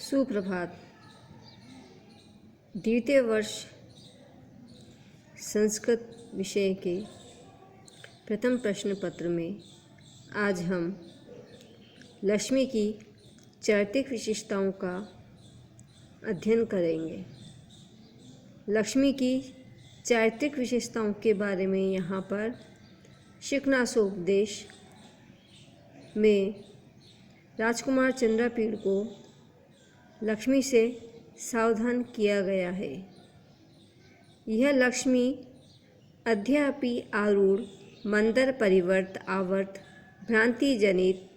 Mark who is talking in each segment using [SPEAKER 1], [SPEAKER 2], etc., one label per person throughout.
[SPEAKER 1] सुप्रभात। द्वितीय वर्ष संस्कृत विषय के प्रथम प्रश्न पत्र में आज हम लक्ष्मी की चारित्रिक विशेषताओं का अध्ययन करेंगे। लक्ष्मी की चारित्रिक विशेषताओं के बारे में यहाँ पर शिक्षासोपदेश में राजकुमार चंद्रपीड़ को लक्ष्मी से सावधान किया गया है। यह लक्ष्मी अद्यापि आरूढ़ मंदर परिवर्त आवर्त भ्रांति जनित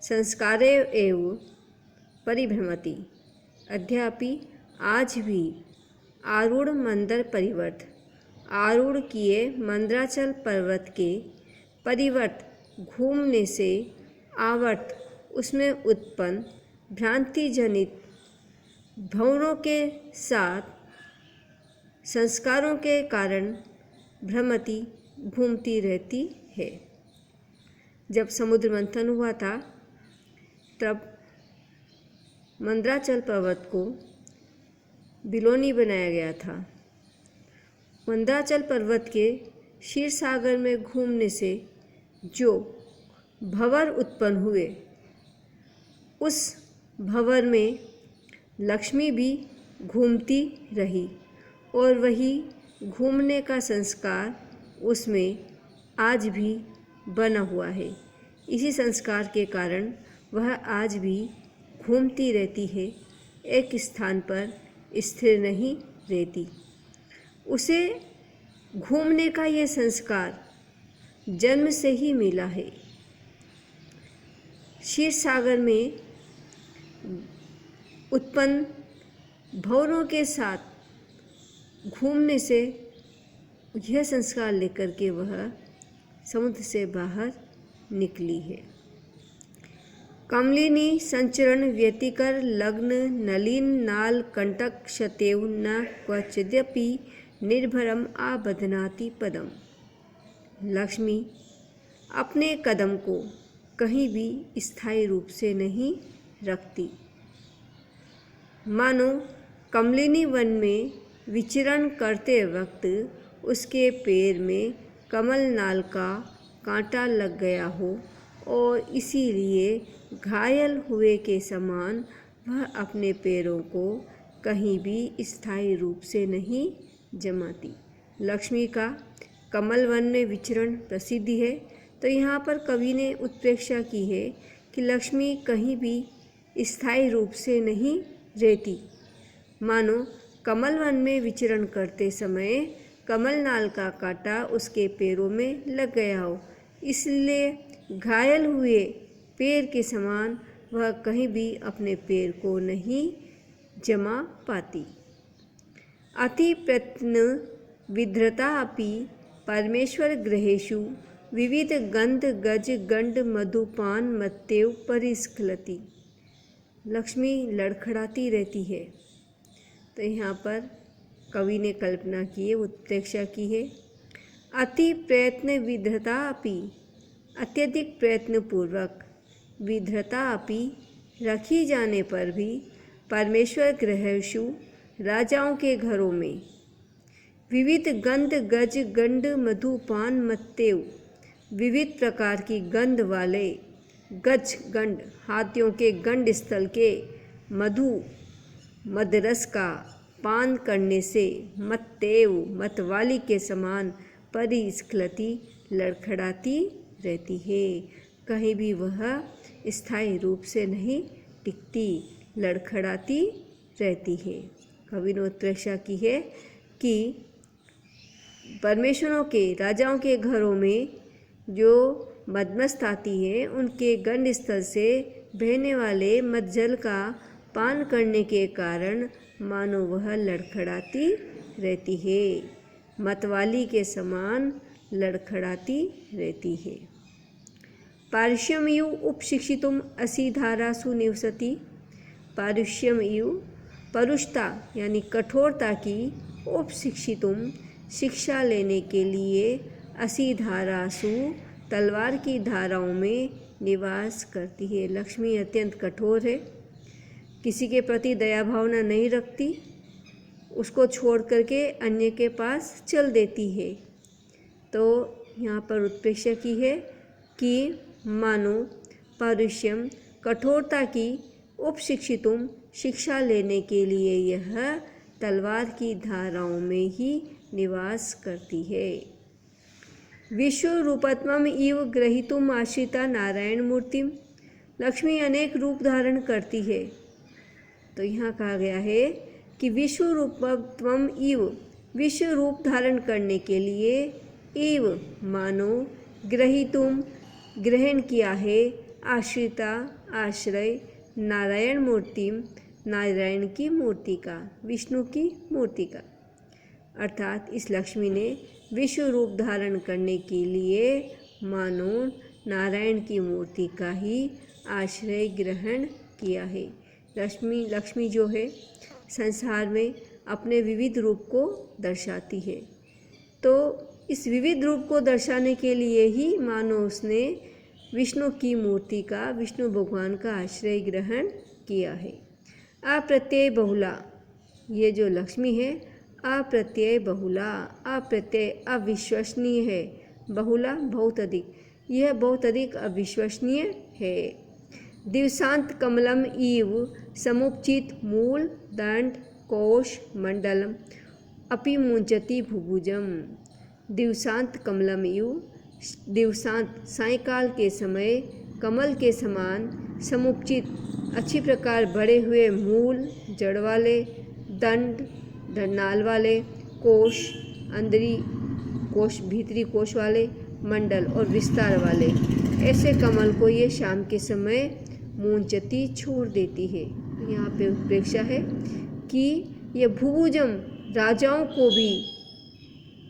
[SPEAKER 1] संस्कारे एवं परिभ्रमति। अद्यापि आज भी आरूढ़ मंदर परिवर्त आरूढ़ किए मंदराचल पर्वत के परिवर्त घूमने से आवर्त उसमें उत्पन्न भ्रांति जनित भावों के साथ संस्कारों के कारण भ्रमती घूमती रहती है। जब समुद्र मंथन हुआ था तब मंदराचल पर्वत को बिलोनी बनाया गया था। मंदराचल पर्वत के क्षीर सागर में घूमने से जो भंवर उत्पन्न हुए, उस भंवर में लक्ष्मी भी घूमती रही और वही घूमने का संस्कार उसमें आज भी बना हुआ है। इसी संस्कार के कारण वह आज भी घूमती रहती है, एक स्थान पर स्थिर नहीं रहती। उसे घूमने का ये संस्कार जन्म से ही मिला है। क्षीर सागर में उत्पन्न भंवरों के साथ घूमने से यह संस्कार लेकर के वह समुद्र से बाहर निकली है। कमलिनी संचरण व्यतिकर लग्न नलिन नाल कंटक क्षतेव न क्वचिदपि निर्भरम आबध्नाति पदम। लक्ष्मी अपने कदम को कहीं भी स्थायी रूप से नहीं रखती। मानो कमलिनी वन में विचरण करते वक्त उसके पैर में कमल नाल का कांटा लग गया हो और इसीलिए घायल हुए के समान वह अपने पैरों को कहीं भी स्थायी रूप से नहीं जमाती। लक्ष्मी का कमल वन में विचरण प्रसिद्धि है, तो यहाँ पर कवि ने उत्प्रेक्षा की है कि लक्ष्मी कहीं भी स्थायी रूप से नहीं रहती। मानो कमल वन में विचरण करते समय कमल नाल का कांटा उसके पैरों में लग गया हो, इसलिए घायल हुए पैर के समान वह कहीं भी अपने पैर को नहीं जमा पाती। अति प्रयत्न विधृता अपि परमेश्वर ग्रहेषु विविध गंध गज गंड मधुपान मत्तेव परिस्खलति। लक्ष्मी लड़खड़ाती रहती है, तो यहाँ पर कवि ने कल्पना की है, उत्प्रेक्षा की है। अति प्रयत्न विधृता अपि, अत्यधिक प्रयत्न पूर्वक, विधृता अपि रखी जाने पर भी, परमेश्वर ग्रहेषु राजाओं के घरों में, विविध गंध गज गंड मधुपान मत्तेव विविध प्रकार की गंध वाले गज गंड हाथियों के गंड स्थल के मदरस का पान करने से मत्तेव मतवाली के समान परिस्खलति लड़खड़ाती रहती है। कहीं भी वह स्थायी रूप से नहीं टिकती, लड़खड़ाती रहती है। कवि ने उत्प्रेक्षा की है कि परमेश्वरों के राजाओं के घरों में जो मदमस्त आती है, उनके गंड स्थल से बहने वाले मद जल का पान करने के कारण मानो वह लड़खड़ाती रहती है, मतवाली के समान लड़खड़ाती रहती है। पारुष्यमियु उपशिक्षितुम असि धारासु निवसति। पारुष्यमियु परुषता यानी कठोरता की, उपशिक्षितुम शिक्षा लेने के लिए, असी धारासु तलवार की धाराओं में निवास करती है। लक्ष्मी अत्यंत कठोर है, किसी के प्रति दया भावना नहीं रखती, उसको छोड़ करके अन्य के पास चल देती है। तो यहाँ पर उत्प्रेक्षा की है कि मानो पारुष्यम कठोरता की उपशिक्षितुम शिक्षा लेने के लिए यह तलवार की धाराओं में ही निवास करती है। विश्वरूपत्वम इव ग्रहीतुम आश्रिता नारायण मूर्तिम। लक्ष्मी अनेक रूप धारण करती है। तो यहाँ कहा गया है कि विश्वरूपत्वम इव, विश्व रूप धारण करने के लिए, इव मानो ग्रहीतुम ग्रहण किया है, आश्रिता आश्रय, नारायण मूर्तिम नारायण की मूर्ति का, विष्णु की मूर्ति का। अर्थात इस लक्ष्मी ने विश्व रूप धारण करने के लिए मानो नारायण की मूर्ति का ही आश्रय ग्रहण किया है। लक्ष्मी जो है संसार में अपने विविध रूप को दर्शाती है। तो इस विविध रूप को दर्शाने के लिए ही मानो उसने विष्णु की मूर्ति का, विष्णु भगवान का आश्रय ग्रहण किया है। अप्रत्यय बहुला, ये जो लक्ष्मी है अप्रत्यय बहुला, अप्रत्यय अविश्वसनीय है, बहुला बहुत अधिक, यह बहुत अधिक अविश्वसनीय है। दिवसांत कमलम इव समुपचित मूल दंड कोश मंडलम अपि मुंचति भुभुजम। दिवसांत कमलम इव, दिवसांत सायंकाल के समय कमल के समान, समुपचित अच्छी प्रकार बढ़े हुए मूल जड़ वाले, दंड नाल वाले, कोश अंदरी कोश भीतरी कोश वाले, मंडल और विस्तार वाले, ऐसे कमल को ये शाम के समय मूंचती छोड़ देती है। यहाँ पे उत्प्रेक्षा है कि यह भुभुजम राजाओं को भी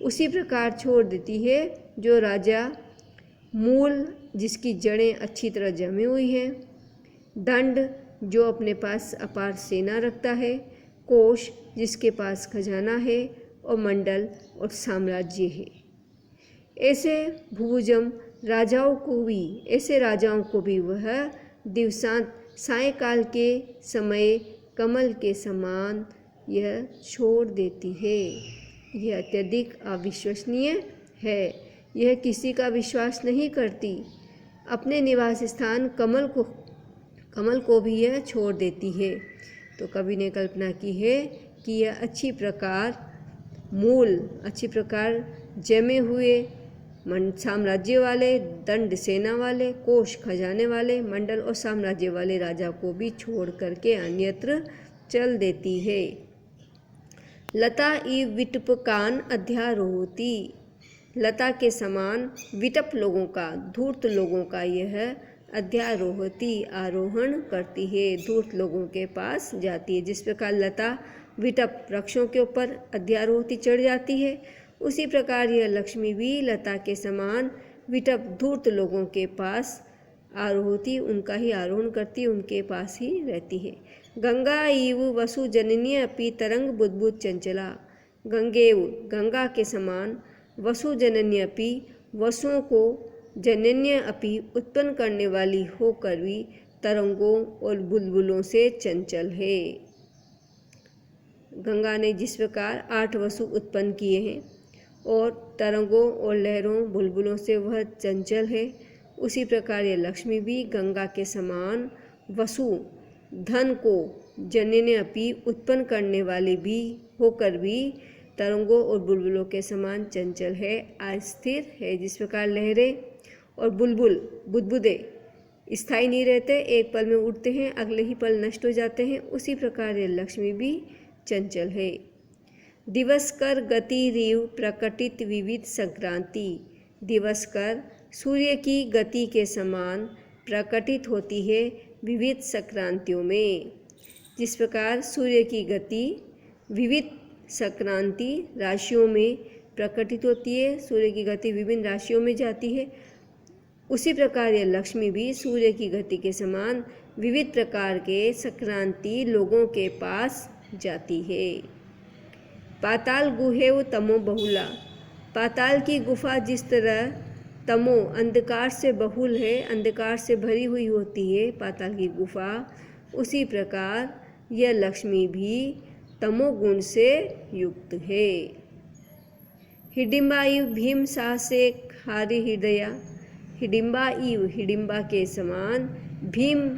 [SPEAKER 1] उसी प्रकार छोड़ देती है जो राजा मूल जिसकी जड़ें अच्छी तरह जमी हुई हैं, दंड जो अपने पास अपार सेना रखता है, कोश जिसके पास खजाना है, और मंडल और साम्राज्य है। ऐसे भुभुजम राजाओं को भी, ऐसे राजाओं को भी वह दिवसांत सायंकाल के समय कमल के समान यह छोड़ देती है। यह अत्यधिक अविश्वसनीय है। यह किसी का विश्वास नहीं करती। अपने निवास स्थान कमल को भी यह छोड़ देती है। तो कवि ने कल्पना की है कि यह अच्छी प्रकार जमे हुए साम्राज्य वाले, दंड सेना वाले, कोश खजाने वाले, मंडल और साम्राज्य वाले राजा को भी छोड़ करके अन्यत्र चल देती है। लता इव विटपकान अध्यारोहति। लता के समान विटप लोगों का, धूर्त लोगों का यह अध्यारोहति आरोहण करती है, धूर्त लोगों के पास जाती है। जिस प्रकार लता विटप वृक्षों के ऊपर अध्यारोहति चढ़ जाती है, उसी प्रकार यह लक्ष्मी भी लता के समान विटप धूर्त लोगों के पास आरोहति, उनका ही आरोहण करती, उनके पास ही रहती है। गंगा इव वसु जनन्य अपि तरंग बुद्बुद चंचला। गंगेव गंगा के समान, वसु जनन्य अपि वसुओं को, जनन्य अपि उत्पन्न करने वाली होकर भी तरंगों और बुलबुलों से चंचल है। गंगा ने जिस प्रकार 8 वसु उत्पन्न किए हैं और तरंगों और लहरों बुलबुलों से वह चंचल है, उसी प्रकार यह लक्ष्मी भी गंगा के समान वसु धन को जनन्य अपि उत्पन्न करने वाली भी होकर भी तरंगों और बुलबुलों के समान चंचल है, अस्थिर है। जिस प्रकार लहरें और बुदबुदे स्थायी नहीं रहते, एक पल में उठते हैं, अगले ही पल नष्ट हो जाते हैं, उसी प्रकार यह लक्ष्मी भी चंचल है। दिवसकर गति रीव प्रकटित विविध संक्रांति। दिवसकर सूर्य की गति के समान प्रकटित होती है विविध संक्रांतियों में। जिस प्रकार सूर्य की गति विविध संक्रांति राशियों में प्रकटित होती है, सूर्य की गति विभिन्न राशियों में जाती है, उसी प्रकार यह लक्ष्मी भी सूर्य की गति के समान विविध प्रकार के संक्रांति लोगों के पास जाती है। पाताल गुहेव तमो बहुला। पाताल की गुफा जिस तरह तमो अंधकार से बहुल है, अंधकार से भरी हुई होती है पाताल की गुफा, उसी प्रकार यह लक्ष्मी भी तमोगुण से युक्त है। हिडिंबा इव भीम साहसे हारि हृदया, हिडिंबा इव हिडिंबा के समान, भीम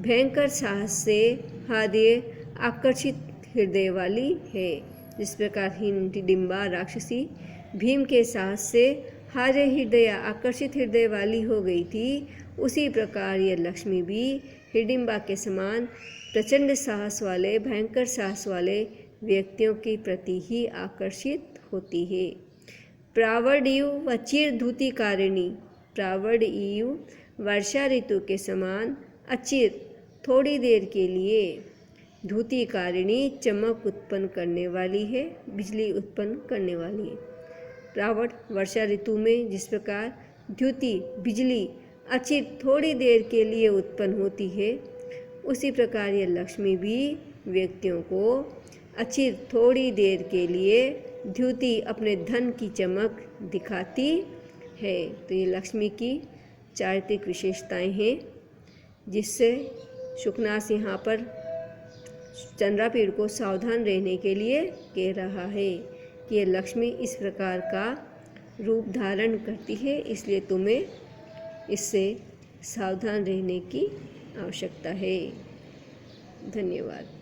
[SPEAKER 1] भयंकर साहस से, हार्य आकर्षित हृदय वाली है। जिस प्रकार हिडिंबा राक्षसी भीम के साहस से हार्य हृदय आकर्षित हृदय वाली हो गई थी, उसी प्रकार यह लक्ष्मी भी हिडिंबा के समान प्रचंड साहस वाले, भयंकर साहस वाले व्यक्तियों के प्रति ही आकर्षित होती है। प्रावड इव व चिर धूति कारिणी, प्रावड इव वर्षा ऋतु के समान, अचिर थोड़ी देर के लिए, धूति कारिणी चमक उत्पन्न करने वाली है, बिजली उत्पन्न करने वाली है। प्रावड वर्षा ऋतु में जिस प्रकार द्युति बिजली अचिर थोड़ी देर के लिए उत्पन्न होती है, उसी प्रकार यह लक्ष्मी भी व्यक्तियों को अचिर थोड़ी देर के लिए द्युति अपने धन की चमक दिखाती है। तो ये लक्ष्मी की चारित्रिक विशेषताएं हैं, जिससे शुकनास यहाँ पर चंद्रापीड़ को सावधान रहने के लिए कह रहा है कि ये लक्ष्मी इस प्रकार का रूप धारण करती है, इसलिए तुम्हें इससे सावधान रहने की आवश्यकता है। धन्यवाद।